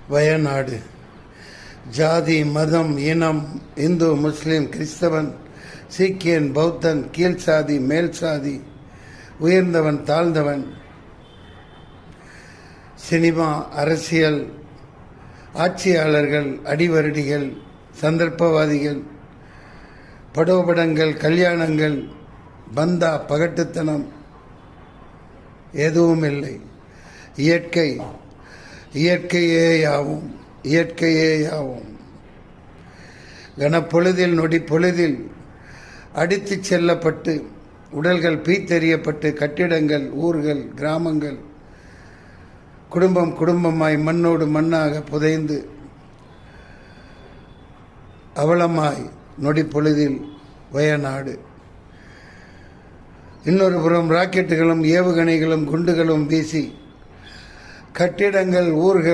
வயநாடு. ஜாதி, மதம், இனம், இந்து, முஸ்லிம், கிறிஸ்தவன், சீக்கியன், பௌத்தன், கீழ் சாதி, மேல் சாதி, உயர்ந்தவன், தாழ்ந்தவன், சினிமா, அரசியல், ஆட்சியாளர்கள், அடிவருடிகள், சந்தர்ப்பவாதிகள், படோபடங்கள், கல்யாணங்கள், பந்தா, பகட்டுத்தனம் எதுவும் இல்லை. இயற்கை, இயற்கையேயாவும், இயற்கையேயாவும். கனப்பொழுதில், நொடி பொழுதில் அடித்துச் செல்லப்பட்டு உடல்கள் பீத்தெறியப்பட்டு கட்டிடங்கள், ஊர்கள், கிராமங்கள் குடும்பம் குடும்பமாய் மண்ணோடு மண்ணாக புதைந்து அவலமாய் நொடி பொழுதில் வயநாடு. இன்னொரு புறம் ராக்கெட்டுகளும் ஏவுகணைகளும் குண்டுகளும் வீசி கட்டிடங்கள், ஊர்கள்